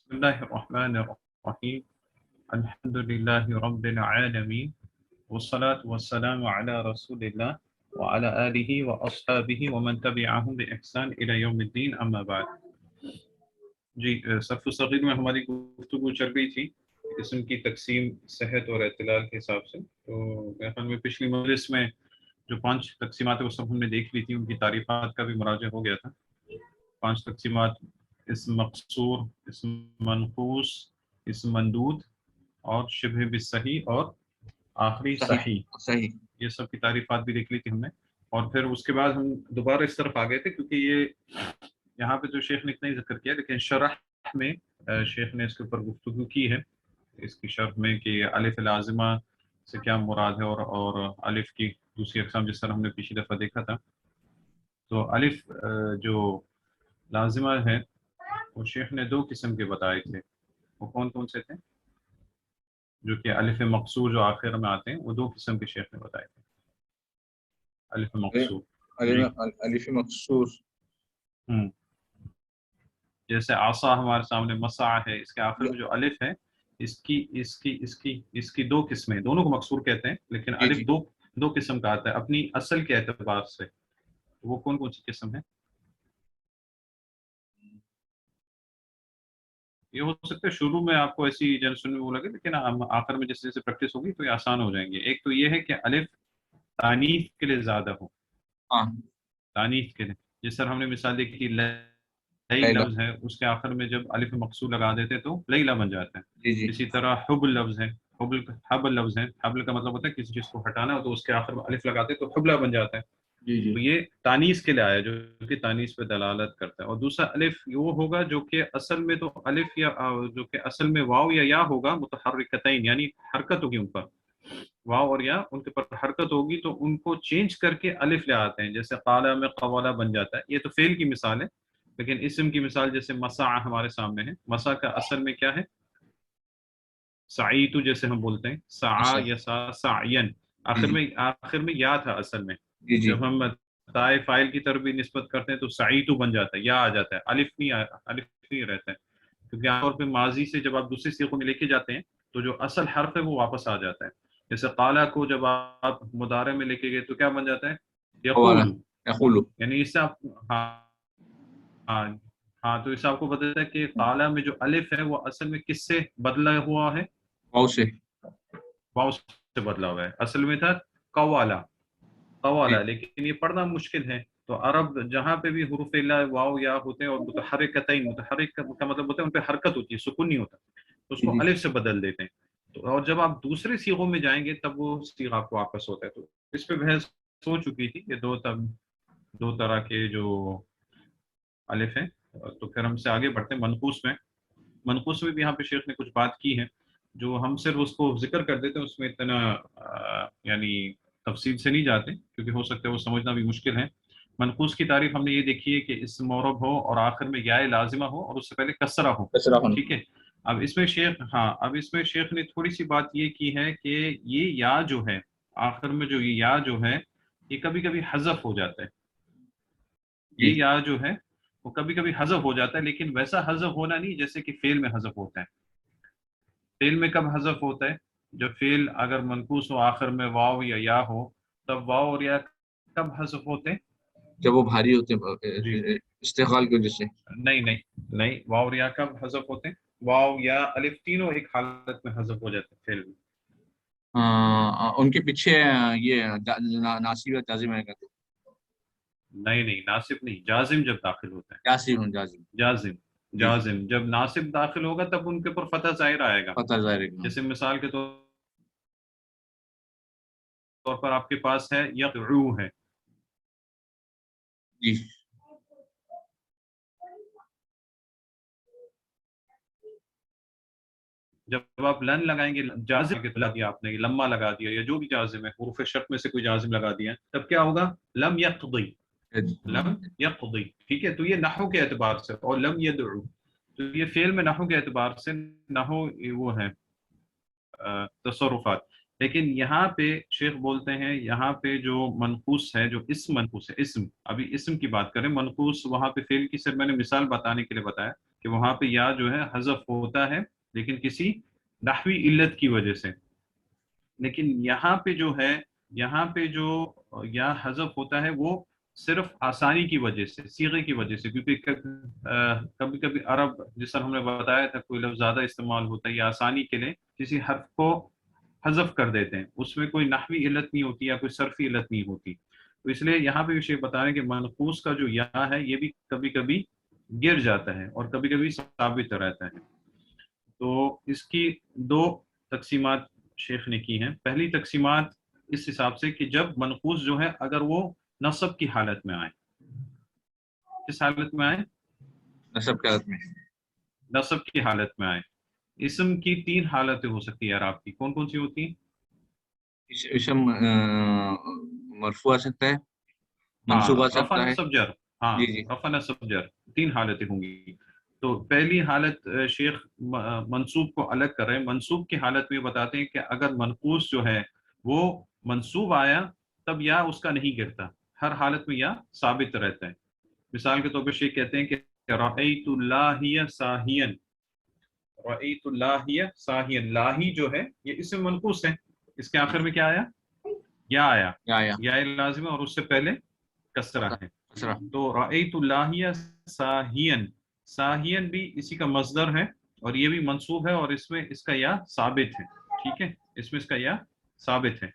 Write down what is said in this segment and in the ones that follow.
بسم الله الرحمن الرحيم. الحمد لله رب العالمين، والصلاة والسلام على رسول الله وعلى آله وأصحابه ومن تبعهم بإحسان إلى يوم الدين، أما بعد. جی، صف صغیر میں ہماری گفتگو چل رہی تھی اسم کی تقسیم صحت اور اعتلال کے حساب سے. تو میرے خیال میں پچھلی مجلس میں جو 5 تقسیمات وہ سب ہم نے دیکھ لی تھی، ان کی تعریفات کا بھی مراجعہ ہو گیا تھا. 5 تقسیمات: اسم مقصور، اسم منقوص، اسم مندود، اور شبہ بالصحیح، اور آخری صحیح. یہ سب کی تعریفات بھی دیکھ لی تھی ہم نے. اور پھر اس کے بعد ہم دوبارہ اس طرف آ گئے تھے، کیونکہ یہ یہاں پہ تو شیخ نے اتنا ہی ذکر کیا، لیکن شرح میں شیخ نے اس کے اوپر گفتگو کی ہے، اس کی شرح میں کہ الف لازمہ سے کیا مراد ہے، اور الف کی دوسری اقسام جس طرح ہم نے پچھلی دفعہ دیکھا تھا. تو الف جو لازمہ ہے وہ شیخ نے 2 قسم کے بتائے تھے. وہ کون کون سے تھے؟ جو کہ الف مقصور جو آخر میں آتے ہیں، وہ 2 قسم کے شیخ نے بتائے تھے. الف مقصور، الف مقصور جیسے عصا ہمارے سامنے مسع ہے، اس کے آخر میں جو الف ہے، اس کی 2 قسمیں، دونوں کو مقصور کہتے ہیں، لیکن الف دو قسم کا آتا ہے اپنی اصل کے اعتبار سے. وہ کون کون سی قسم ہے؟ یہ ہو سکتا ہے شروع میں آپ کو ایسی جن سننے وہ لگے، لیکن آخر میں جیسے جیسے پریکٹس ہوگی تو یہ آسان ہو جائیں گے. ایک تو یہ ہے کہ الف تانیث کے لیے زیادہ ہو. تانیث کے لیے جس طرح ہم نے مثال دیکھی تھی، لئی لفظ ہے، اس کے آخر میں جب الف مقصور لگا دیتے تو لیلا بن جاتا ہے. اسی طرح حبل لفظ ہے، حبل لفظ ہے، حبل کا مطلب ہوتا ہے کسی چیز کو ہٹانا ہو تو اس کے آخر میں الف لگاتے تو حبلہ بن جاتا ہے. تو یہ تانیث کے لیے آیا، جو کہ تانیث پہ دلالت کرتا ہے. اور دوسرا الف وہ ہوگا جو کہ اصل میں تو الف یا جو کہ اصل میں واو یا یا ہوگا متحرکتین، یعنی حرکت ہوگی ان پر، واو اور یا ان کے پر حرکت ہوگی تو ان کو چینج کر کے الف لے آتے ہیں. جیسے قالا میں قوالا بن جاتا ہے. یہ تو فعل کی مثال ہے، لیکن اسم کی مثال جیسے مسع ہمارے سامنے ہے. مسع کا اصل میں کیا ہے؟ سعیتو، جیسے ہم بولتے ہیں سعا یسا سعین، آخر میں یا تھا اصل میں. جب ہم تائے فاعل کی طرف بھی نسبت کرتے ہیں تو سعیتو بن جاتا ہے، یا آ جاتا ہے، الف نہیں رہتا ہے. کیونکہ عام طور پہ ماضی سے جب آپ دوسری صیغوں میں لے کے جاتے ہیں تو جو اصل حرف ہے وہ واپس آ جاتا ہے. جیسے قالا کو جب آپ مضارع میں لے کے گئے تو کیا بن جاتا ہے؟ یقول. یعنی اس سے آپ ہاں تو اس سے آپ کو بتاتا ہے کہ قالا میں جو الف ہے وہ اصل میں کس سے بدلا ہوا ہے؟ واو سے بدلا ہوا ہے. اصل میں تھا قوالا، لیکن یہ پڑھنا مشکل ہے. تو عرب جہاں پہ بھی حروف الا واو یا ہوتے ہیں اور متحرکتین، متحرک کا مطلب ہوتا ہے ان پہ حرکت ہوتی ہے، سکون نہیں ہوتا، تو اس کو الف سے بدل دیتے ہیں. تو اور جب آپ دوسرے صیغوں میں جائیں گے تب وہ صیغہ آپ کو واپس ہوتا ہے. تو اس پہ بحث ہو چکی تھی کہ 2 طرح کے جو الف ہیں. تو پھر ہم سے آگے بڑھتے ہیں منقوص میں. منقوص میں بھی یہاں پہ شیخ نے کچھ بات کی ہے جو ہم صرف اس کو ذکر کر دیتے ہیں، اس میں اتنا یعنی تفصیل سے نہیں جاتے کیونکہ ہو سکتا ہے وہ سمجھنا بھی مشکل ہے. منقوص کی تعریف ہم نے یہ دیکھی ہے کہ اسم معرب ہو اور آخر میں یا لازمہ ہو اور اس سے پہلے کسرہ ہو. ٹھیک ہے. اب اس میں شیخ نے تھوڑی سی بات یہ کی ہے کہ یہ یا جو ہے آخر میں، جو یہ یا جو ہے یہ کبھی کبھی حذف ہو جاتا ہے. یہ یا جو ہے وہ کبھی کبھی حذف ہو جاتا ہے، لیکن ویسا حذف ہونا نہیں جیسے کہ فعل میں حذف ہوتا ہے. فعل میں کب حذف ہوتا ہے؟ جب فعل اگر منقوص ہو، آخر میں واو یا یا ہو، تب واو اور یا کب حذف ہوتے ہیں؟ جب وہ بھاری ہوتے ہیں استغال کی وجہ سے. نہیں، واو اور یا کب حذف ہوتے ہیں؟ واو یا الف تینوں ایک حالت میں حذف ہو جاتے ہیں فعل میں. ان کے پیچھے یہ ناصب یا جازم ہے. نہیں، ناصب نہیں، جازم جب داخل ہوتا ہے. جازم جب ناصب داخل ہوگا تب ان کے اوپر فتح ظاہر آئے گا. جیسے مثال کے طور پر آپ کے پاس ہے یدعو ہے. جب آپ لن لگائیں گے، جازم لگا دیا آپ نے، لما لگا دیا یا جو بھی جازم ہے، حروف شرط میں سے کوئی جازم لگا دیا، تب کیا ہوگا؟ لم یقضی. ٹھیک ہے. تو یہ نحو کے اعتبار سے، اور لم یدعو تو یہ فعل میں نحو کے اعتبار سے نحو وہ ہے تصرفات. لیکن یہاں پہ شیخ بولتے ہیں یہاں پہ جو منقوص ہے، جو اسم منقوص ہے، ابھی اسم کی بات کریں. منقوص وہاں پہ فعل کی صرف میں نے مثال بتانے کے لیے بتایا کہ کہ وہاں پہ یا جو ہے حذف ہوتا ہے لیکن کسی نحوی علت کی وجہ سے، لیکن یہاں پہ جو ہے، یہاں پہ جو یا حذف ہوتا ہے وہ صرف آسانی کی وجہ سے، صیغے کی وجہ سے، کیونکہ کبھی کبھی عرب جس طرح ہم نے بتایا تھا کوئی لفظ زیادہ استعمال ہوتا ہے یا آسانی کے لیے کسی حرف کو حذف کر دیتے ہیں، اس میں کوئی نحوی علت نہیں ہوتی یا کوئی صرفی علت نہیں ہوتی، تو اس لیے یہاں پہ بھی شیخ بتا رہے ہیں کہ منقوص کا جو یا ہے یہ بھی کبھی کبھی گر جاتا ہے اور کبھی کبھی ثابت رہتا ہے۔ تو اس کی دو تقسیمات شیخ نے کی ہیں۔ پہلی تقسیمات اس حساب سے کہ جب منقوص جو ہے اگر وہ نصب کی حالت میں آئے، کس حالت میں آئے؟ نصب کی حالت میں، نصب کی حالت میں آئے۔ اسم کی 3 حالتیں ہو سکتی ہے اعراب کی، کون کون سی ہوتی ہیں؟ اسم مرفوع آ سکتا ہے، منصوب آ رفع سکتا ہے، نصب جر، ہاں جی جی، رفع نصب جر 3 حالتیں ہوں گی۔ تو پہلی حالت شیخ منصوب کو الگ کر رہے ہیں۔ منصوب کی حالت میں بتاتے ہیں کہ اگر منقوص جو ہے وہ منصوب آیا تب یا اس کا نہیں گرتا، ہر حالت میں یا ثابت رہتا ہے۔ مثال کے طور پہ شیخ کہتے ہیں کہ رأیت اللاہی ساہین، رأیت اللاہی ساہین، لاہی جو ہے یہ اسم منقوص ہے، اس کے آخر میں کیا آیا؟ یا آیا، یا یا لازم اور اس سے پہلے کسرہ ہے۔ کسرہ، تو رأیت اللاہی ساہین، ساہین بھی اسی کا مصدر ہے اور یہ بھی منصوب ہے اور اس میں اس کا یا ثابت ہے، ٹھیک ہے، اس میں اس کا یا ثابت ہے۔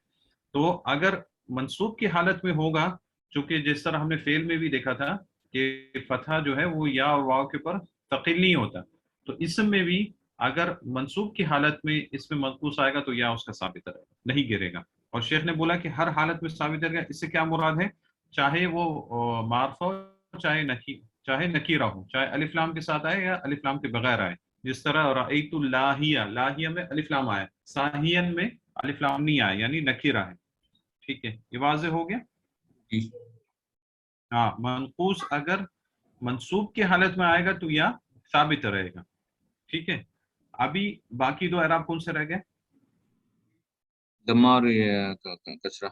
تو اگر منصوب کی حالت میں ہوگا، چونکہ جس طرح ہم نے فعل میں بھی دیکھا تھا کہ فتحہ جو ہے وہ یا اور واو کے اوپر ثقیل نہیں ہوتا، تو اسم میں بھی اگر منصوب کی حالت میں اس میں منقوص آئے گا تو یا اس کا ثابت رہے گا، نہیں گرے گا۔ اور شیخ نے بولا کہ ہر حالت میں ثابت رہے گا، اس سے کیا مراد ہے؟ چاہے وہ معرفہ ہو، چاہے نکیرہ ہو، چاہے الف لام کے ساتھ آئے یا الف لام کے بغیر آئے، جس طرح رأیت اللاہیہ، لاہیہ میں الف لام آیا، ساہین میں الف لام نہیں آیا یعنی نکیرہ ہے، ٹھیک ہے، یہ واضح ہو گیا؟ جی، ہاں، منقوص اگر منصوب کی حالت میں آئے گا تو یا ثابت رہے گا، ٹھیک ہے۔ ابھی باقی 2 اعراب کون سے رہ گئے؟ دمہ اور کسرہ،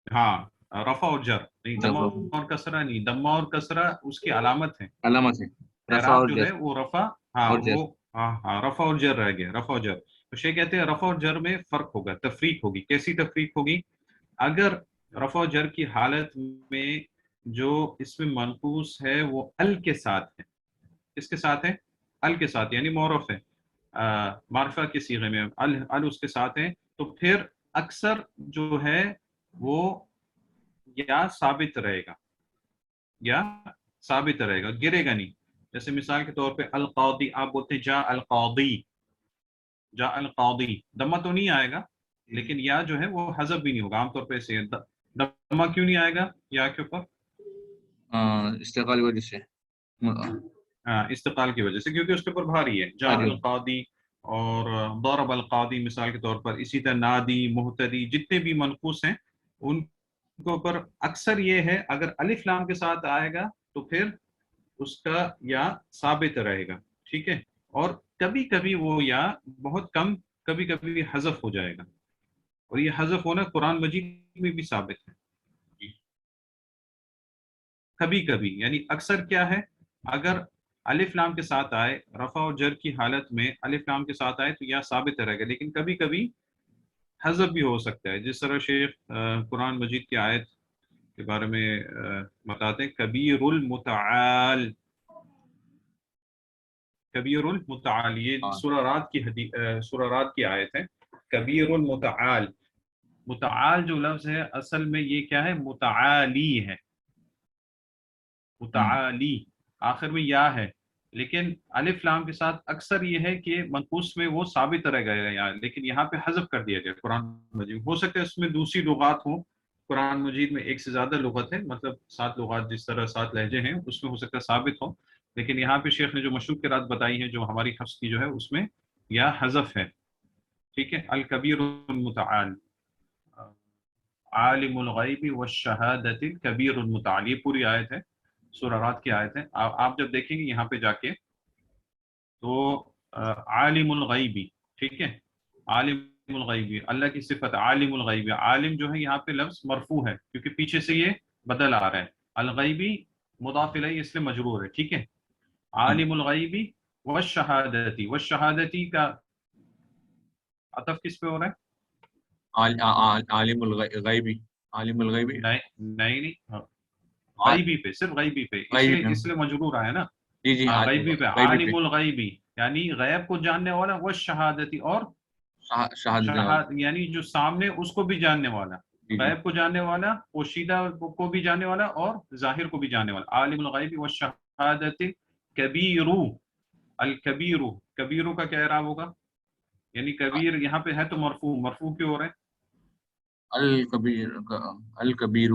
ہاں، رفع اور جر، نہیں دمہ رفع اور کسرہ نہیں، دمہ اور کسرہ اس کی علامت ہے، علامت ہے، رفع اعراب اور جو جر ہے وہ رفع، ہاں اور جر، وہ ہاں رفع اور جر رہ گیا، رفع اور جر۔ تو شیخ کہتے ہیں رفع اور جر میں فرق ہوگا، تفریق ہوگی۔ کیسی تفریق ہوگی؟ اگر رفع و جر کی حالت میں جو اس میں منقوص ہے وہ ال کے ساتھ ہے، کس کے ساتھ ہے؟ ال کے ساتھ، یعنی معرف ہے، معرفہ کے صیغے میں ال اس کے ساتھ ہے، تو پھر اکثر جو ہے وہ یا ثابت رہے گا، یا ثابت رہے گا، گرے گا نہیں۔ جیسے مثال کے طور پہ القاضی، آپ بولتے ہیں جا القاضی، جا القاضی، دمہ تو نہیں آئے گا لیکن یا جو ہے وہ حذف بھی نہیں ہوگا، عام طور پہ ایسے دمہ کیوں نہیں آئے گا یا کے اوپر؟ استقال کی وجہ سے، استقال کی وجہ سے، کیونکہ اس کے اوپر بھاری ہے، جا القاضی اور ضرب القاضی مثال کے طور پر، اسی طرح نادی، محتدی، جتنے بھی منقوص ہیں ان کے اوپر اکثر یہ ہے اگر الف لام کے ساتھ آئے گا تو پھر اس کا یا ثابت رہے گا، ٹھیک ہے، اور کبھی کبھی وہ یا بہت کم کبھی کبھی حذف ہو جائے گا، اور یہ حذف ہونا قرآن مجید میں بھی ثابت ہے، کبھی کبھی، یعنی اکثر کیا ہے اگر الف لام کے ساتھ آئے، رفع و جر کی حالت میں الف لام کے ساتھ آئے تو یا ثابت رہے گا، لیکن کبھی کبھی حذف بھی ہو سکتا ہے، جس طرح شیخ قرآن مجید کی آیت کے بارے میں بتاتے ہیں کبیر المتعال، کبیر المتعال، یہ سورہ رعد کی آیت ہے، کبیر المتعال، متعال جو لفظ ہے اصل میں یہ کیا ہے؟ متعالی ہے، متعالی، آخر میں یا ہے، لیکن الف لام کے ساتھ اکثر یہ ہے کہ منقوص میں وہ ثابت رہ گیا یا، لیکن یہاں پہ حذف کر دیا گیا قرآن مجید۔ ہو سکتا ہے اس میں دوسری لغات ہوں، قرآن مجید میں ایک سے زیادہ لغت ہے، مطلب 7 لغات، جس طرح 7 لہجے ہیں اس میں ہو سکتا ہے ثابت ہو، لیکن یہاں پہ شیخ نے جو مشہور قرات بتائی ہے جو ہماری حفظ کی جو ہے اس میں یا حذف ہے، ٹھیک ہے۔ الکبیر المتعال، عالم الغیب والشہادۃ الکبیر المتعال، یہ پوری آیت ہے، سورہ رعد کی آیت ہے۔ آپ جب دیکھیں گے یہاں پہ جا کے تو عالم الغیبی، ٹھیک ہے، عالم الغیبی، اللہ کی صفت عالم الغیبی، عالم جو ہے یہاں پہ لفظ مرفوع ہے کیونکہ پیچھے سے یہ بدل آ رہا ہے، الغیبی مضاف الیہ اس لیے مجرور ہے، ٹھیک ہے، عالم الغیبی والشہادتی، والشہادتی کا عطف کس پہ ہو رہا ہے؟ عالم الغیبی، عالم الغیبی نہیں غیبی پہ، صرف غیبی پہ، غیبی، اس لیے مجرور آیا نا. جی جی، غیبی پہ، غیبی عالم الغیبی یعنی غیب کو جاننے والا، والشہادتی اور شہادت، یعنی جو سامنے اس کو بھی جاننے والا، جی جی، غیب کو جاننے والا، پوشیدہ کو بھی جاننے والا اور ظاہر کو بھی جاننے والا. عالم الغیب والشہادت کبیر، الکبیر، کبیروں کا کیا اعراب ہوگا؟ یعنی کبیر یہاں پہ ہے تو مرفوع، مرفوع کیوں ہو رہا ہے؟ الکبیر، الکبیر،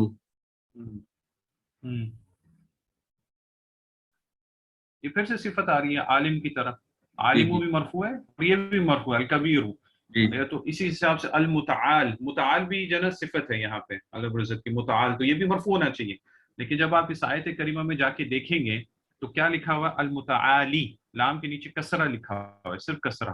یہ پھر سے صفت آ رہی ہے عالم کی طرح، جی عالم جی بھی مرفوع ہے اور یہ بھی مرفوع ہے الکبیر. جی جی، تو اسی حساب سے المتعال، متعال بھی جنت صفت ہے یہاں پہ اللہ رب العزت کی، متعال، تو یہ بھی مرفوع ہونا چاہیے. لیکن جب آپ اس آیت کریمہ میں جا کے دیکھیں گے تو کیا لکھا ہوا ہے؟ المتعالی، لام کے نیچے کسرہ لکھا ہوا ہے، صرف کسرہ.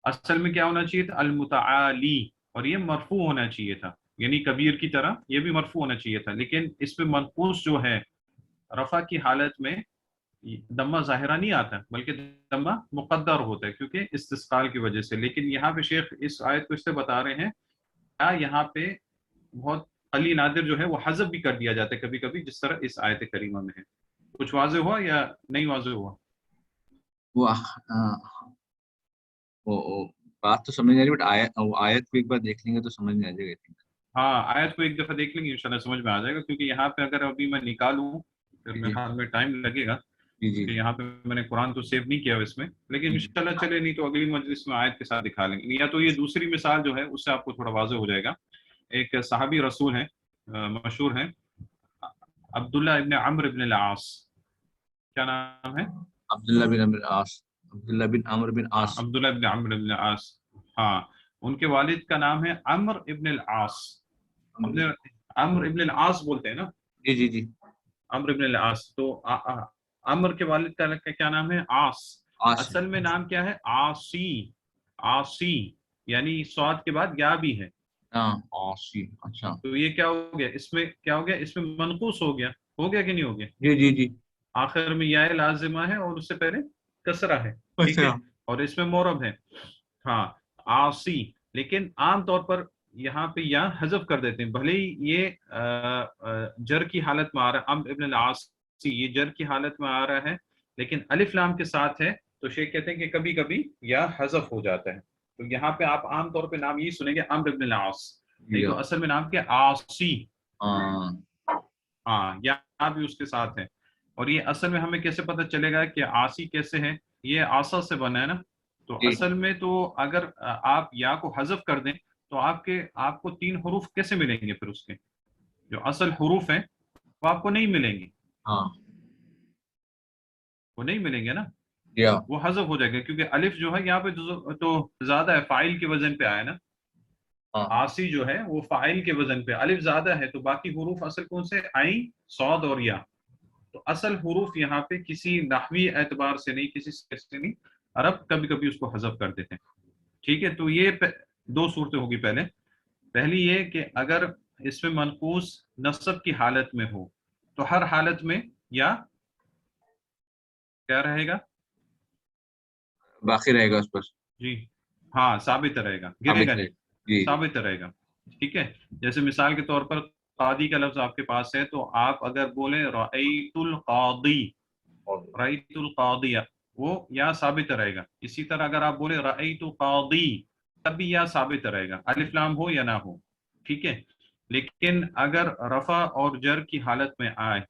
اصل میں کیا ہونا چاہیے تھا؟ المتعالی، اور یہ مرفوع ہونا چاہیے تھا، یعنی کبیر کی طرح یہ بھی مرفوع ہونا چاہیے تھا. لیکن اس میں منقوص جو ہے رفع کی حالت میں دمہ ظاہرہ نہیں آتا بلکہ دمہ مقدر ہوتا ہے کیونکہ استثقال کی وجہ سے. لیکن یہاں پہ شیخ اس آیت کو اس سے بتا رہے ہیں کیا یہاں پہ بہت قلی نادر جو ہے وہ حذف بھی کر دیا جاتا ہے کبھی کبھی، جس طرح اس آیت کریمہ میں ہے. کچھ واضح ہوا یا نہیں واضح ہوا؟ وہ بات تو سمجھ نہیں آ رہی، بٹ آیت کو ایک بار دیکھ لیں گے تو سمجھ میں آ جائے گا. ہاں آیت کو ایک دفعہ دیکھ لیں گے انشاءاللہ سمجھ میں آ جائے گا، کیونکہ یہاں پہ اگر ابھی میں نکالوں پھر جی میرے ہاتھ میں ٹائم لگے گا، جی جی کیونکہ یہاں پہ میں نے قرآن تو سیو نہیں کیا اس میں. لیکن انشاءاللہ چلے، نہیں تو اگلی مجلس میں آیت کے ساتھ دکھا لیں گے. یا تو یہ دوسری مثال جو ہے اس سے آپ کو تھوڑا واضح ہو جائے گا. ایک صحابی رسول ہیں، مشہور ہیں، عبداللہ ابن عمرو ابن العاص. کیا نام ہے؟ عبداللہ بن عمرو بن عاص، عبداللہ بن عمرو بن عاص. عبداللہ ابن عمرو ابن العاص. ہاں، ان کے والد کا نام ہے عمرو ابن العاص. عمرو ابن العاص بولتے ہیں نا، جی جی جی، عمرو ابن العاص. تو عمر کے والد کا کیا نام ہے؟ عاص. عاص، اصل میں نام کیا ہے؟ عاصی. عاصی یعنی صاد کے بعد یا بھی ہے. ہاں عاصی، اچھا، تو یہ کیا ہو گیا اس میں؟ کیا ہو گیا اس میں؟ منقوص ہو گیا. ہو گیا کہ نہیں ہو گیا؟ جی جی جی، آخر میں یا لازمہ ہے اور اس سے پہلے کسرہ ہے، ٹھیک ہے، اچھا، اور اس میں مورب ہے. ہاں عاصی. لیکن عام طور پر یہاں پہ یا حذف کر دیتے ہیں، بھلے ہی یہ جر کی حالت میں آ رہا ہے، عمرو ابن العاص یہ جر کی حالت میں آ رہا ہے لیکن الف لام کے ساتھ ہے، تو شیخ کہتے ہیں کہ کبھی کبھی یا حذف ہو جاتا ہے. تو یہاں پہ آپ عام طور پہ نام یہی سنیں گے عمرو ابن العاص، نہیں تو اصل میں نام کیا؟ عاصی. ہاں ہاں یا بھی اس کے ساتھ ہے. اور یہ اصل میں ہمیں کیسے پتہ چلے گا کہ عاصی کیسے ہے؟ یہ آسا سے بنا ہے نا، تو جی، اصل میں تو اگر آپ یا کو حذف کر دیں تو آپ کو 3 حروف کیسے ملیں گے؟ پھر اس کے جو اصل حروف ہیں وہ آپ کو نہیں ملیں گے، ہاں وہ نہیں ملیں گے نا، یا وہ حذف ہو جائے گا. کیونکہ الف جو ہے یہاں پہ تو زیادہ ہے، فاعل کے وزن پہ آیا نا. ہاں عاصی جو ہے وہ فاعل کے وزن پہ، الف زیادہ ہے تو باقی حروف اصل کون سے؟ عین، صاد اور یا. تو اصل حروف یہاں پہ کسی نحوی اعتبار سے نہیں، کسی سے نہیں، عرب کبھی کبھی اس کو حذف کر دیتے ہیں. ٹھیک ہے، تو یہ 2 صورتیں ہوگی. پہلی یہ کہ اگر اس میں منقوص نصب کی حالت میں ہو تو ہر حالت میں یا کیا رہے گا؟ باقی رہے گا اس پر، جی ہاں ثابت رہے گا، گرے ثابت گا رہے نہیں، گا، جی ثابت رہے گا. ٹھیک ہے، جیسے مثال کے طور پر قاضی کا لفظ آپ کے پاس ہے تو آپ اگر بولیں رأیت القاضی، رأیت القاضیہ، وہ یا ثابت رہے گا. اسی طرح اگر آپ بولیں رأیت قاضی تب بھی یا ثابت رہے گا، الف لام ہو یا نہ ہو. ٹھیک ہے، لیکن اگر رفع اور جر کی حالت میں آئے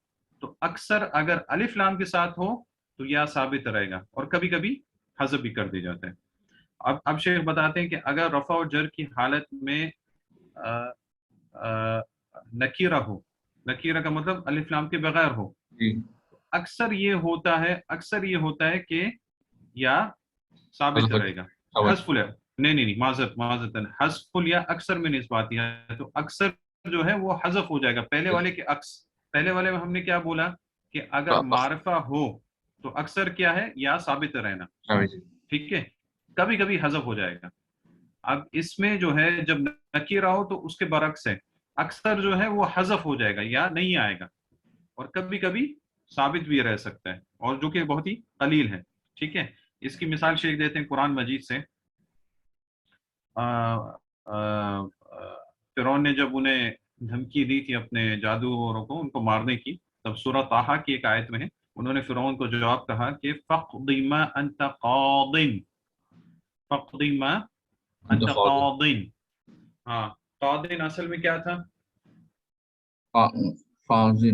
تو اکثر اگر الف لام کے ساتھ ہو تو یا ثابت رہے گا اور کبھی کبھی حذف بھی کر دیا جاتا ہے. اب شیخ بتاتے ہیں کہ اگر رفع اور جر کی حالت میں نکیرہ ہو، نکیرہ کا مطلب الف لام کے بغیر ہو، جی، اکثر یہ ہوتا ہے کہ یا ثابت رہے گا. حذف ہے، نہیں معذرت حذف یا اکثر میں نسبات ہے، تو اکثر جو ہے وہ حذف ہو جائے گا پہلے والے کے عکس. پہلے والے میں ہم نے کیا بولا کہ اگر معرفہ ہو تو اکثر کیا ہے؟ یا ثابت رہنا. ٹھیک ہے، کبھی کبھی حذف ہو جائے گا. اب اس میں جو ہے جب نکیرہ ہو تو اس کے برعکس ہے، اکثر جو ہے وہ حذف ہو جائے گا یا نہیں آئے گا اور کبھی کبھی ثابت بھی رہ سکتا ہے، اور جو کہ بہت ہی قلیل ہے. ٹھیک ہے، اس کی مثال شیخ دیتے ہیں قرآن مجید سے. فرعون نے جب انہیں دھمکی دی تھی اپنے جادوگروں کو ان کو مارنے کی، تب سورہ طٰہٰ کی ایک آیت میں ہے انہوں نے فرعون کو جواب کہا کہ فَاقْضِ مَا أَنْتَ قَاضٍ، فَاقْضِ مَا أَنْتَ قَاضٍ. ہاں، قاضٍ اصل میں کیا تھا؟ قاضی.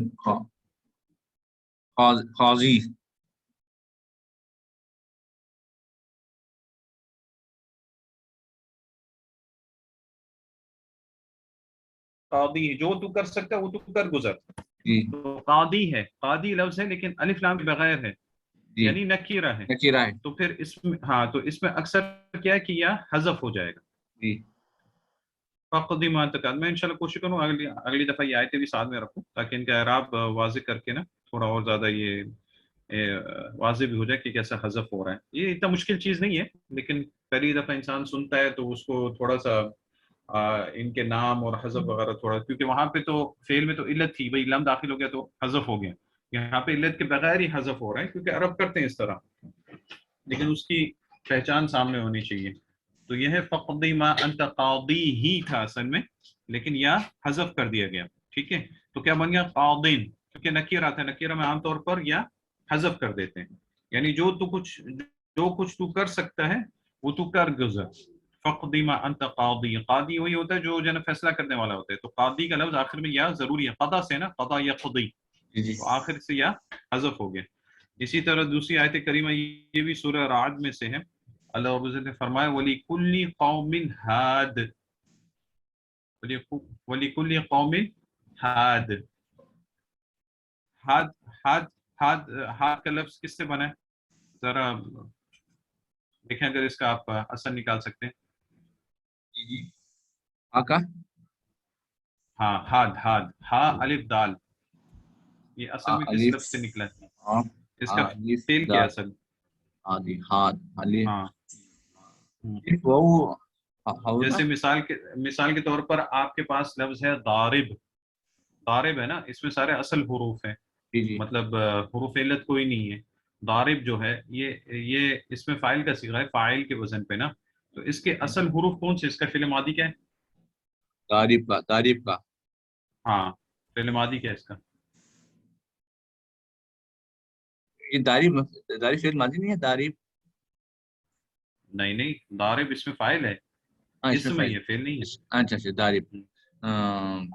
قاضی جو تو کر سکتا ہے وہ تو کر گزر. جی تو قاضی ہے، قاضی لفظ ہے لیکن الف لام کے بغیر ہے، جی یعنی نکیرہ ہے. نکیرہ ہے. تو پھر اس میں ہاں، تو اس میں اکثر کیا کیا حذف ہو جائے گا. جی فقدی ماتکات. میں انشاءاللہ کوشش کروں اگلی دفعہ یہ آیتیں بھی ساتھ میں رکھوں تاکہ ان کا اعراب واضح کر کے نا تھوڑا اور زیادہ یہ واضح بھی ہو جائے کہ کیسا حذف ہو رہا ہے. یہ اتنا مشکل چیز نہیں ہے، لیکن پہلی دفعہ انسان سنتا ہے تو اس کو تھوڑا سا ان کے نام اور حذف وغیرہ تھوڑا، کیونکہ وہاں پہ تو فعل میں تو علت تھی، بھائی لام داخل ہو گیا تو حذف ہو گیا. یہاں پہ علت کے بغیر ہی حذف ہو رہا ہے کیونکہ عرب کرتے ہیں اس طرح، لیکن اس کی پہچان سامنے ہونی چاہیے. تو یہ ہے فقضی ما انت قاضی ہی تھا اصل میں، لیکن یا حذف کر دیا گیا. ٹھیک ہے، تو کیا بن گیا قاضین، کیونکہ نکیرہ تھا، نکیرہ میں عام طور پر یا حذف کر دیتے ہیں، یعنی جو کچھ تو کر سکتا ہے وہ تو کر گزر. فقضی ما انت قاضی، قاضی وہی ہوتا ہے جو فیصلہ کرنے والا ہوتا ہے. تو قاضی کا لفظ آخر میں یا ضروری ہے، قضا سے نا، قضا یقضی، جی تو آخر سے یا حذف ہو گیا. اسی طرح دوسری آیت کریمہ یہ بھی سورہ رعد میں سے ہے. اللہ رب العزت نے فرمایا وَلِكُلِّ قَوْمٍ هَادٍ، وَلِكُلِّ قَوْمٍ هَادٍ. ہاد کا لفظ کس سے بنا ہے؟ ذرا دیکھیں اگر اس کا آپ اثر نکال سکتے ہیں. جی آقا ہاں، ہاد ہا الف دال، یہ اصل میں کس لفظ سے نکلا ہے؟ اس کا فعل کیا ہے اصل؟ ہادی ہاد علی. ہاں، وہ جیسے مثال کے طور پر آپ کے پاس لفظ ہے ضارب. ضارب ہے نا، اس میں سارے اصل حروف ہیں، مطلب حروف علت کوئی نہیں ہے. ضارب جو ہے یہ اس میں فاعل کا صیغہ ہے، فاعل کے وزن پہ نا. تو اس کے اصل حروف کون سے؟ اس کا فعل ماضی کیا ہے؟ تعریف کا. ہاں، فعل ماضی کیا ہے اس کا؟ یہ تعریف فعل ماضی نہیں ہے. تعریف نہیں، ضارب اس میں فاعل ہے، اس میں یہ فعل نہیں ہے. اچھا تعریف.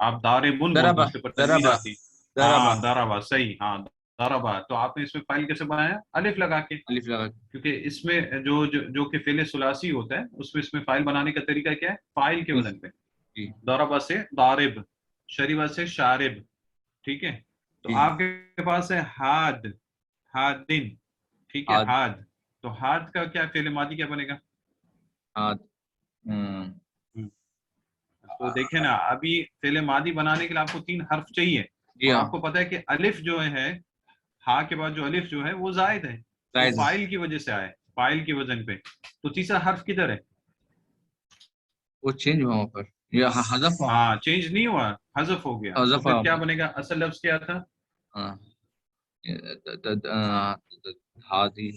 آپ ضاربن بولتے اس کے اوپر تنوین آتی. ہاں ضربا، صحیح. ہاں ضربا، تو آپ نے اس میں فاعل کیسے بنایا؟ الف لگا کے. کیونکہ اس میں جو کہ فعل ثلاثی ہوتا ہے اس میں فاعل بنانے کا طریقہ کیا ہے؟ فاعل کے وزن پہ. ضربا سے ضارب، شریبا سے شارب. ٹھیک ہے، تو آپ کے پاس ہے ہادن. ٹھیک ہے، ہاد. تو ہاد کا کیا فعل ماضی کیا بنے گا؟ تو دیکھیں نا، ابھی فعل ماضی بنانے کے لیے آپ کو 3 حرف چاہیے، اور آپ کو پتا ہے کہ الف جو ہے، ہا کے بعد جو الف جو ہے وہ زائد ہے، وہ فاعل کی وجہ سے آئے، فاعل کے وزن پہ. تو تیسرا حرف کدھر ہے؟ وہ چینج ہوا پر، یہ حذف ہوا. ہاں، چینج نہیں ہوا، حذف ہو گیا. تو پھر کیا بنے گا؟ اصل لفظ کیا تھا؟ ہادی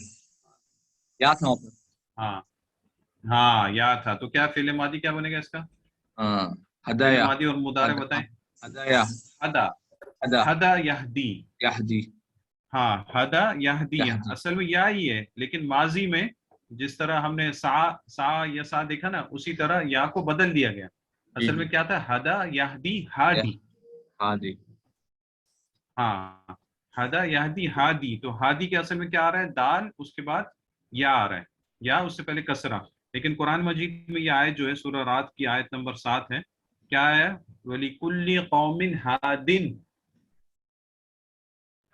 یا تھا. ہاں یا تھا. تو کیا فعل ماضی کیا بنے گا اس کا؟ فعل ماضی اور مضارع بتائیں. ہدا یہدی. ہاں، ہدا یہدی اصل میں یا ہی ہے، لیکن ماضی میں جس طرح ہم نے سا یا سا دیکھا نا، اسی طرح یا کو بدل دیا گیا. اصل میں کیا تھا؟ ہدا یہدی ہادی. ہاں، ہدا یہدی ہادی. تو ہادی کے اصل میں کیا آ رہا ہے؟ دال، اس کے بعد یا آ رہا ہے، یا اس سے پہلے کسرہ. لیکن قرآن مجید میں یہ آیت جو ہے سورہ رعد کی آیت نمبر 7 ہے، کیا ہے؟ وَلِكُلِّ قَوْمٍ ہادٍ.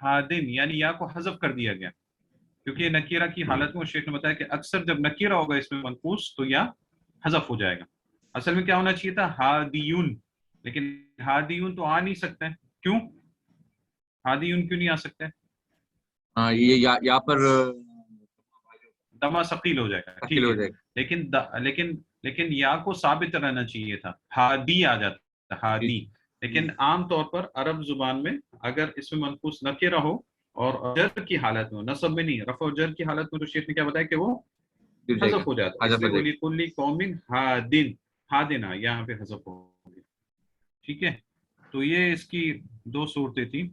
ہادن یعنی یا کو حذف کر دیا گیا، کیونکہ یہ نکیرہ کی حالت میں شیخ نے بتایا کہ اکثر جب نکیرہ ہوگا اس میں منقوص تو یا حذف ہو جائے گا. اصل میں کیا ہونا چاہیے تھا؟ ہادیون. لیکن ہادیون تو آ نہیں سکتے. کیوں ہادیون کیوں نہیں آ سکتے؟ یہ یہاں پر دمہ ثقیل ہو جائے گا. ٹھیک ہے، لیکن یا کو ثابت رہنا چاہیے تھا، ہادی آ جاتا، ہادی. لیکن عام طور پر عرب زبان میں اگر اس میں منقوص نکیرہ ہو اور جر کی حالت میں، نصب میں نہیں، رفع و جر کی حالت میں تو شیخ نے کیا بتایا کہ وہ حذف ہو جاتا ہے، اس لیے وَلِكُلِّ قَوْمٍ هَادٍ، ہادنا یہاں پہ حذف ہو گیا. ٹھیک ہے، تو یہ اس کی دو صورتیں تھیں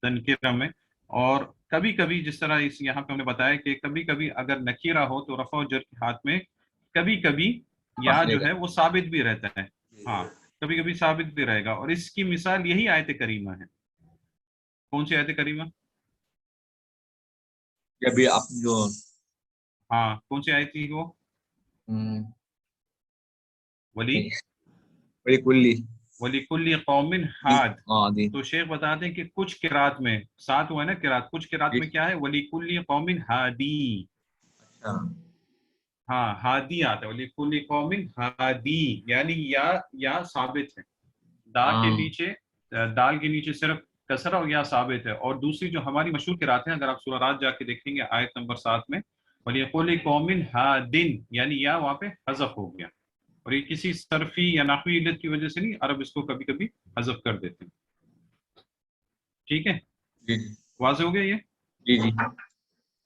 تنکیرہ میں. اور کبھی کبھی جس طرح اس یہاں پہ ہم نے بتایا کہ کبھی کبھی اگر نکیرہ ہو تو رفع و جر کے ہاتھ میں کبھی کبھی یا جو ہے وہ ثابت بھی رہتا ہے. ہاں کبھی کبھی ثابت بھی رہے گا، اور اس کی مثال یہی آیت کریمہ ہے. کون سی آیت کریمہ؟ جب آپ جو ہاں کون سی آیت تھی وہ؟ ولی وَلِكُلِّ قَوْمٍ ہاد. تو شیخ بتاتے ہیں کہ کچھ قرات میں ساتھ ہوا ہے نا قرات، کچھ قرات میں کیا ہے وَلِكُلِّ قَوْمٍ ہادی. ہاں ہادی آتا ہے، وَلِكُلِّ قَوْمٍ ہادی یعنی یا ثابت ہے، دال کے نیچے صرف کسرہ اور یا ثابت ہے. اور دوسری جو ہماری مشہور قرات ہیں، اگر آپ سورہ رات جا کے دیکھیں گے آیت نمبر 7 میں وَلِكُلِّ قَوْمٍ ہادٍ یعنی یا وہاں پہ حذف ہو گیا. اور یہ کسی صرفی یا نحوی علت کی وجہ سے نہیں، عرب اس کو کبھی کبھی حذف کر دیتے ہیں. ٹھیک ہے، واضح ہو گیا یہ؟ جی جی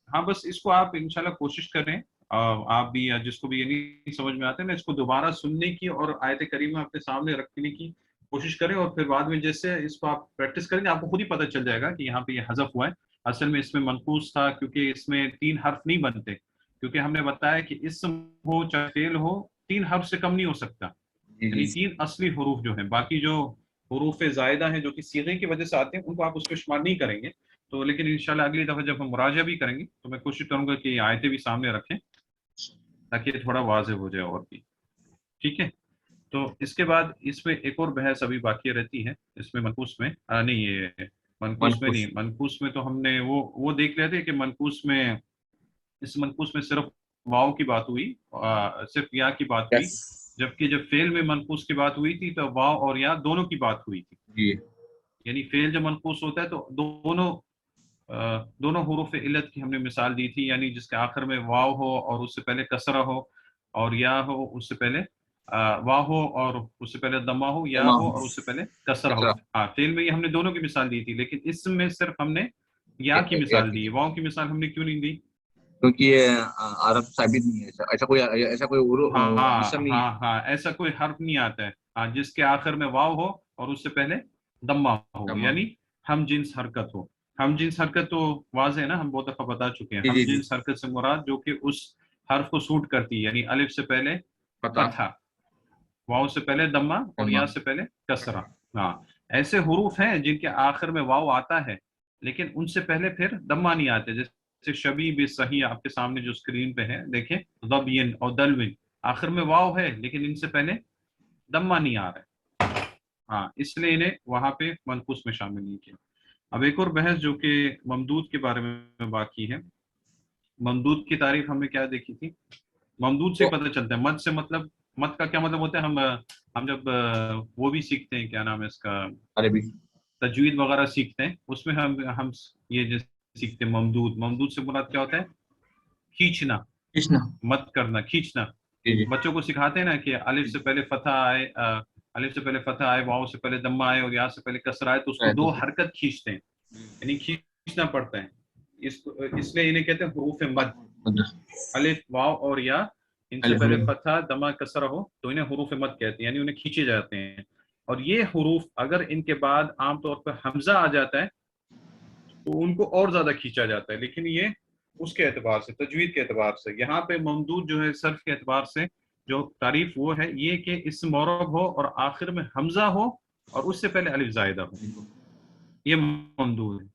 ہاں بس اس کو آپ انشاءاللہ کوشش کریں، آپ بھی یا جس کو بھی یہ نہیں سمجھ میں آتا ہے نا، اس کو دوبارہ سننے کی اور آیت کریمہ اپنے سامنے رکھنے کی کوشش کریں، اور پھر بعد میں جیسے اس کو آپ پریکٹس کریں گے آپ کو خود ہی پتہ چل جائے گا کہ یہاں پہ یہ حذف ہوا ہے. اصل میں اس میں منقوص تھا کیونکہ اس میں 3 حرف نہیں بنتے، کیونکہ ہم نے بتایا کہ اسم ہو چاہے فعل ہو 3 حرف سے کم نہیں ہو سکتا، یعنی 3 اصلی حروف جو ہیں، باقی جو حروف زائدہ ہیں جو کہ صیغے کی وجہ سے آتے ہیں ان کو آپ اس پہ شمار نہیں کریں گے. تو لیکن انشاءاللہ اگلی دفعہ جب ہم مراجعہ بھی کریں گے تو میں کوشش کروں گا کہ یہ آیتیں بھی سامنے رکھیں تاکہ یہ تھوڑا واضح ہو جائے اور بھی. ٹھیک ہے، تو اس کے بعد اس میں ایک اور بحث ابھی باقی رہتی ہے اس میں منقوص میں نہیں، یہ منقوص میں نہیں، منقوص میں تو ہم نے وہ دیکھ لیتے کہ منقوص میں اس منقوص میں صرف واو کی بات ہوئی، صرف یا کی بات ہوئی، جبکہ جب فعل میں منقوص کی بات ہوئی تھی تو واو اور یا دونوں کی بات ہوئی تھی. یعنی فعل جب منقوص ہوتا ہے تو دونوں حروف علت کی ہم نے مثال دی تھی، یعنی جس کے آخر میں واو ہو اور اس سے پہلے کسرہ ہو، اور یا ہو اس سے پہلے واو ہو اور اس سے پہلے دمہ ہو، یا ہو اور اس سے پہلے کسرہ ہو. ہاں فعل میں یہ ہم نے دونوں کی مثال دی تھی، لیکن اس میں صرف ہم نے یا کی مثال دی. واو کی مثال ہم نے کیوں نہیں دی؟ کیونکہ یہ عرب ثابت نہیں ہے، ایسا کوئی ہاں ایسا کوئی حرف نہیں آتا ہے ہاں جس کے آخر میں واو ہو اور اس سے پہلے دمہ ہو، یعنی ہم جنس حرکت ہو. ہم جنس حرکت تو واضح ہے نا، ہم بہت دفعہ بتا چکے ہیں. ہم جنس حرکت سے مراد جو کہ اس حرف کو سوٹ کرتی ہے، یعنی الف سے پہلے فتحہ، واو سے پہلے دمہ اور یا سے پہلے کسرہ. ہاں ایسے حروف ہیں جن کے آخر میں واو آتا ہے لیکن ان سے پہلے پھر دمہ نہیں آتے، جیسے شبیہ بھی صحیح آپ کے سامنے جو اسکرین پہ ہے دیکھیں، ضبین اور دلوین آخر میں واو ہے لیکن ان سے پہلے دمہ نہیں آ رہا ہے. ہاں اس لیے انہیں وہاں پہ منقوص میں شامل نہیں کیا. اب ایک اور بحث جو کہ ممدود کے بارے میں باقی ہے. ممدود کی تعریف ہم نے کیا دیکھی تھی؟ ممدود سے پتہ چلتا ہے، مد سے مطلب، مد کا کیا مطلب ہوتا ہے؟ ہم جب وہ بھی سیکھتے ہیں کیا نام ہے اس کا، عربی تجوید وغیرہ سیکھتے ہیں، اس میں ہم یہ سیکھتے ہیں ممدود سے مراد کیا ہوتا ہے؟ کھینچنا، مد کرنا، کھینچنا. بچوں کو سکھاتے ہیں نا کہ الف سے پہلے فتح آئے، الف سے پہلے فتح آئے، واو سے پہلے دمہ آئے اور یا سے پہلے کسر آئے تو اس کو 2 حرکت کھینچتے ہیں، یعنی کھینچنا پڑتا ہے. اس لیے انہیں کہتے ہیں حروف مد. الف واو اور یا ان سے پہلے فتح دمہ کسرہ ہو تو انہیں حروف مد کہتے ہیں، یعنی انہیں کھینچے جاتے ہیں. اور یہ حروف اگر ان کے بعد عام طور پر حمزہ آ جاتا ہے تو ان کو اور زیادہ کھینچا جاتا ہے، لیکن یہ اس کے اعتبار سے، تجوید کے اعتبار سے. یہاں پہ ممدود جو ہے صرف کے اعتبار سے جو تعریف وہ ہے یہ کہ اس معرب ہو اور آخر میں حمزہ ہو اور اس سے پہلے الف زائدہ ہو، یہ ممدود ہے.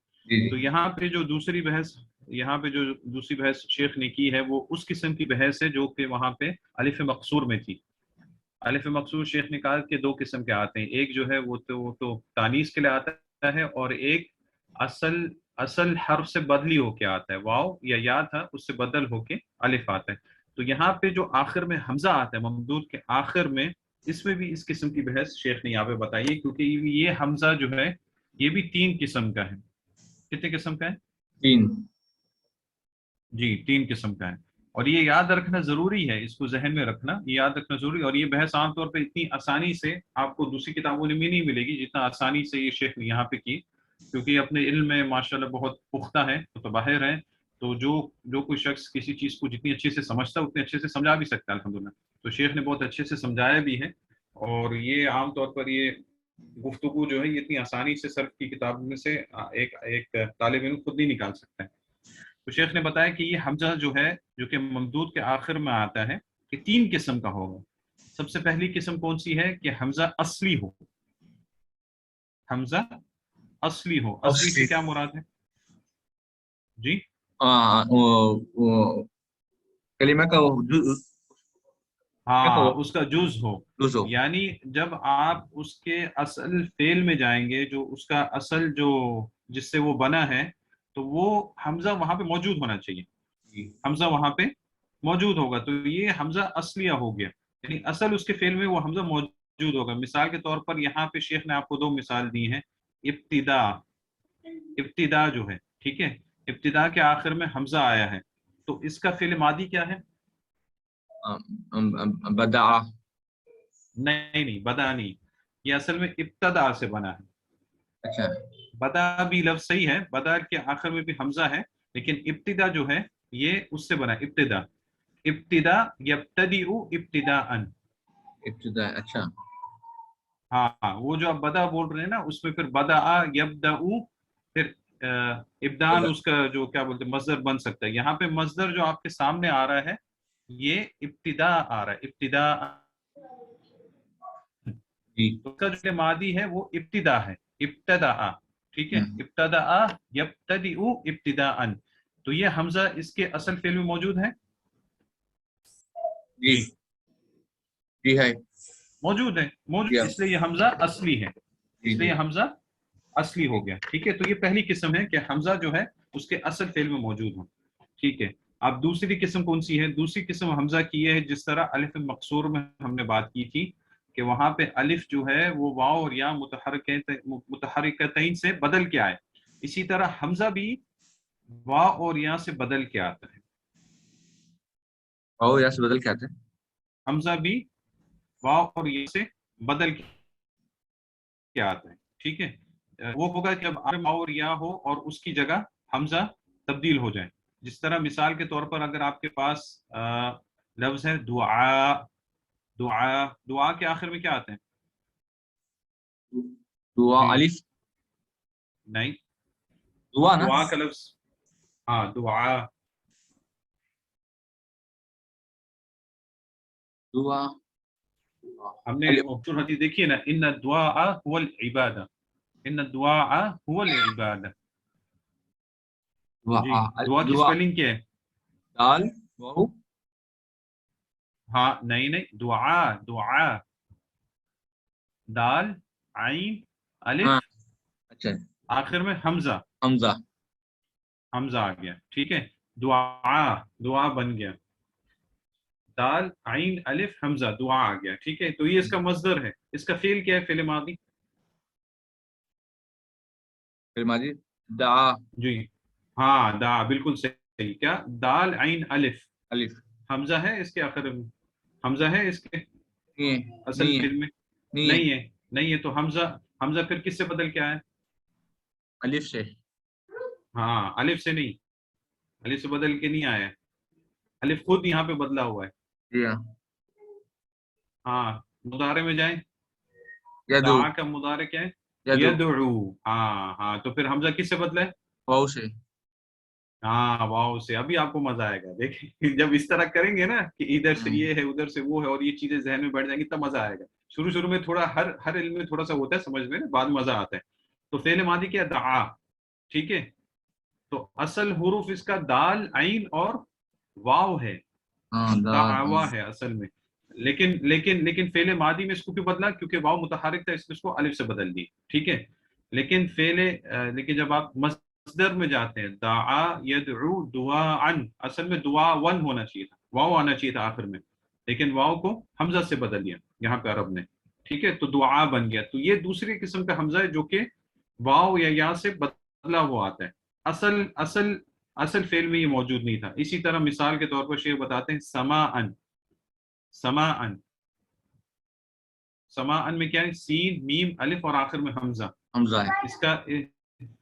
تو یہاں پہ جو دوسری بحث شیخ نے کی ہے وہ اس قسم کی بحث ہے جو کہ وہاں پہ الف مقصور میں تھی. الف مقصور شیخ نے کہا کہ 2 قسم کے آتے ہیں، ایک جو ہے وہ تو تانیث کے لیے آتا ہے، اور ایک اصل حرف سے بدلی ہو کے آتا ہے، واو یا یا تھا اس سے بدل ہو کے الف آتا ہے. تو یہاں پہ جو آخر میں حمزہ آتا ہے ممدود کے آخر میں، اس میں بھی اس قسم کی بحث شیخ نے یہاں پہ بتائی ہے، کیونکہ یہ حمزہ جو ہے یہ بھی 3 قسم کا ہے. کتنے قسم کا ہے؟ 3. جی 3 قسم کا ہے، اور یہ یاد رکھنا ضروری ہے، اس کو ذہن میں رکھنا، یہ یاد رکھنا ضروری ہے. اور یہ بحث عام طور پہ اتنی آسانی سے آپ کو دوسری کتابوں میں نہیں ملے گی جتنا آسانی سے یہ شیخ نے یہاں پہ کی. کیونکہ اپنے علم میں ماشاءاللہ بہت پختہ ہیں، متبحر ہیں، تو جو کوئی شخص کسی چیز کو جتنی اچھے سے سمجھتا ہے اتنے اچھے سے سمجھا بھی سکتا ہے الحمدللہ. تو شیخ نے بہت اچھے سے سمجھایا بھی ہے، اور یہ عام طور پر یہ گفتگو جو ہے یہ اتنی آسانی سے صرف کی کتاب میں سے ایک طالب علم خود نہیں نکال سکتا ہے. تو شیخ نے بتایا کہ یہ حمزہ جو ہے جو کہ ممدود کے آخر میں آتا ہے کہ 3 قسم کا ہوگا. سب سے پہلی قسم کون سی ہے کہ حمزہ اصلی ہو. حمزہ اصلی ہو. اصلی سے کیا مراد ہے جی؟ کلمہ کا ہاں اس کا جز ہو. جز ہو. یعنی جب آپ اس کے اصل فعل میں جائیں گے، جو اس کا اصل جو جس سے وہ بنا ہے، تو وہ حمزہ وہاں پہ موجود ہونا چاہیے. حمزہ وہاں پہ موجود ہوگا تو یہ حمزہ اصلیہ ہو گیا، یعنی اصل اس کے فعل میں وہ حمزہ موجود ہوگا. مثال کے طور پر یہاں پہ شیخ نے آپ کو 2 مثال دی ہیں. ابتدا، ابتدا جو ہے، ٹھیک ہے، ابتدا کے آخر میں حمزہ آیا ہے، تو اس کا فعل ماضی کیا ہے؟ بدع. نہیں بدا نہیں، یہ اصل میں ابتدا سے بنا ہے. اچھا، بدا بھی لفظ صحیح ہے، بدا کے آخر میں بھی حمزہ ہے، لیکن ابتدا جو ہے یہ اس سے بنا ہے. ابتدا، ابتدا یبتدئ ابتداءً. ابتدا. اچھا، ہاں وہ جو آپ بدا بول رہے ہیں نا، اس میں پھر بدا یبدأ، پھر ابدان اس کا جو کیا بولتے ہیں مصدر بن سکتا ہے. یہاں پہ مصدر جو آپ کے سامنے آ رہا ہے یہ ابتدا آ رہا ہے، ابتدا. جی. اس کا جو ماضی ہے وہ ابتدا ہے، ابتدا، ٹھیک ہے، ابتدا یبتدئ ابتداءً. تو یہ حمزہ اس کے اصل فعل میں موجود ہے. جی جی ہے، موجود ہے، موجود، اس لیے یہ حمزہ اصلی ہے، اس لیے یہ حمزہ اصلی ہو گیا. ٹھیک ہے، تو یہ پہلی قسم ہے کہ حمزہ جو ہے اس کے اصل فعل میں موجود ہو. ٹھیک ہے. اب دوسری قسم کون سی ہے؟ دوسری قسم حمزہ کی ہے جس طرح الف مقصور میں ہم نے بات کی تھی کہ وہاں پہ الف جو ہے وہ واو اور یا متحرکتین سے بدل کے آئے. اسی طرح حمزہ بھی واو اور یا سے بدل کے آتا ہے. واو یا سے بدل کے آتا ہے. حمزہ بھی واو اور یا سے بدل کے آتا ہے. ٹھیک ہے، وہ ہوگا جب واو اور یا ہو اور اس کی جگہ حمزہ تبدیل ہو جائے. جس طرح مثال کے طور پر اگر آپ کے پاس لفظ ہے دعا، دعا، دعا کے آخر میں کیا آتے ہیں؟ دعا الف نہیں، دعا نا، دعا کا لفظ، ہاں دعا، دعا ہم نے مختصر حدیث دیکھی ہے نا، ان الدعاء هو العبادہ، ان الدعاء هو العبادہ. جی، دعا کی سپیلنگ کیا ہے؟ دال واو. ہاں نہیں دعا، دعا دال عین الف، اچھا، آخر میں حمزہ، حمزہ. حمزہ آ گیا. ٹھیک ہے، دعا، دعا بن گیا، دال عین الف حمزہ، دعا آ گیا. ٹھیک ہے، تو یہ اس کا مصدر ہے. اس کا فعل کیا ہے؟ فعل ماضی. فعل ماضی دعا. جی ہاں، دعا، بالکل صحیح. کیا؟ دال عین الف، الف حمزہ ہے اس کے آخر میں، حمزہ ہے اس کے اصل نہیں ہے، فعل میں؟ نہیں ہے، نہیں ہے. تو حمزہ، حمزہ پھر کس سے بدل کے آیا؟ الف سے. ہاں الف سے نہیں، الف سے بدل کے نہیں آیا، الف خود یہاں پہ بدلا ہوا ہے. جی ہاں. ہاں مضارع میں جائیں، یدعو. دعا کا مضارع کیا ہے؟ یدعو. یدعو. ہاں تو پھر حمزہ کس سے بدلا ہے؟ واو سے. ہاں واو سے. ابھی آپ کو مزہ آئے گا دیکھیں جب اس طرح کریں گے نا کہ ادھر سے یہ ہے ادھر سے وہ ہے اور یہ چیزیں ذہن میں بیٹھ جائیں گی تب مزہ آئے گا. شروع میں تھوڑا ہر علم میں تھوڑا سا ہوتا ہے سمجھ میں، بعد مزہ آتا ہے. تو فعل ماضی کیا؟ دعا. ٹھیک ہے، تو اصل حروف اس کا دال عین اور واو ہے، دعوا ہے اصل میں. لیکن فعل ماضی میں اس کو کیوں بدلا؟ کیونکہ واو متحرک تھا، اس نے اس کو الف سے بدل دی. ٹھیک ہے، لیکن جب آپ مصدر میں جاتے ہیں دعا یدعو دعاء، اصل میں دعا ون ہونا چاہیے تھا، واو آنا چاہیے تھا آخر میں، لیکن واو کو حمزہ سے بدل دیا یہاں پہ عرب نے. ٹھیک ہے، تو دعا بن گیا. تو یہ دوسری قسم کا حمزہ ہے جو کہ واو یا یا سے بدلا ہوا آتا ہے، اصل فعل میں یہ موجود نہیں تھا. اسی طرح مثال کے طور پر شیخ بتاتے ہیں سماعن، سماعن، سماعن میں کیا ہے؟ سین میم الف اور آخر میں حمزہ. حمزہ ہے. اس کا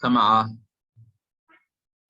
سمع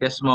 يسمع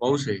ووسي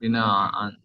بناء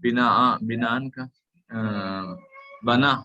بناء بناء بنا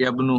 يبنو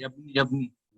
يبني يبني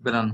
بنان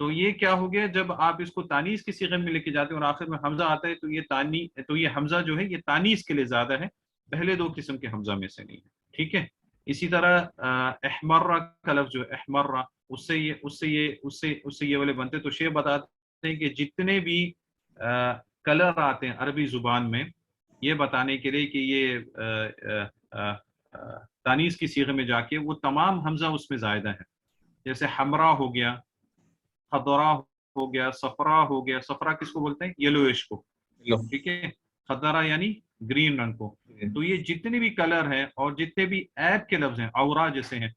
تو یہ کیا ہو گیا، جب آپ اس کو تانیث کی صیغے میں لے کے جاتے ہیں اور آخر میں حمزہ آتا ہے تو یہ حمزہ جو ہے یہ تانیث کے لیے زیادہ ہے، پہلے دو قسم کے حمزہ میں سے نہیں ہے. ٹھیک ہے. اسی طرح احمرہ کا لفظ جو ہے احمرہ، اس سے یہ والے بنتے. تو شیخ بتاتے ہیں کہ جتنے بھی کلر آتے ہیں عربی زبان میں یہ بتانے کے لیے کہ یہ تانیث کی صیغے میں جا کے وہ تمام حمزہ اس میں زائدہ ہے. جیسے حمرا ہو گیا، خضرا ہو گیا، صفرا ہو گیا. صفرا کس کو بولتے ہیں؟ یلوئش کو. ٹھیک ہے. خضرا یعنی گرین رنگ کو. تو یہ جتنے بھی کلر ہیں اور جتنے بھی عیب کے لفظ ہیں، اورا جیسے ہیں،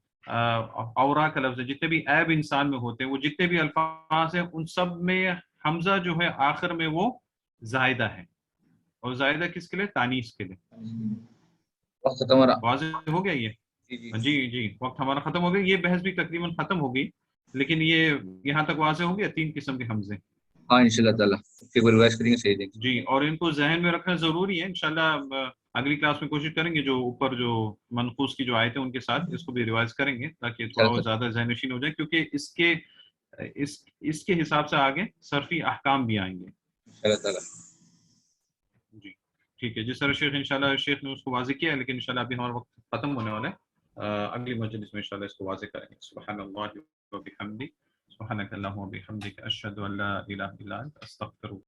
اورا کا لفظ ہے، جتنے بھی عیب انسان میں ہوتے ہیں، وہ جتنے بھی الفاظ ہیں ان سب میں حمزہ جو ہے آخر میں وہ زائدہ ہے. اور زائدہ کس کے لیے؟ تانیث کے لیے. واضح ہو گیا یہ؟ جی وقت ہمارا ختم ہو گیا. یہ بحث بھی تقریباً ختم ہو گئی، لیکن یہ یہاں تک واضح ہو گیا 3 قسم کے حمزے. ہاں انشاءاللہ تعالیٰ ریوائز کریں گے. صحیح دیں جی، اور ان کو ذہن میں رکھنا ضروری ہے. انشاءاللہ اگلی کلاس میں کوشش کریں گے جو اوپر جو منقوص کی جو آیتیں ان کے ساتھ اس کو بھی ریوائز کریں گے تاکہ تھوڑا وہ زیادہ ذہن نشین ہو جائے، کیونکہ اس کے حساب سے آگے صرفی احکام بھی آئیں گے انشاءاللہ تعالیٰ. جی ٹھیک ہے. جس طرح شیخ انشاءاللہ شیخ نے اس کو واضح کیا ہے، لیکن انشاءاللہ ابھی ہمارا وقت ختم ہونے والا ہے. اگلی مجلس میں انشاءاللہ اس کو واضح کریں گے. سبحان اللہ و بحمدہ، سبحانک اللہم و بحمدک، اشہد ان لا الہ الا انت، استغفرک.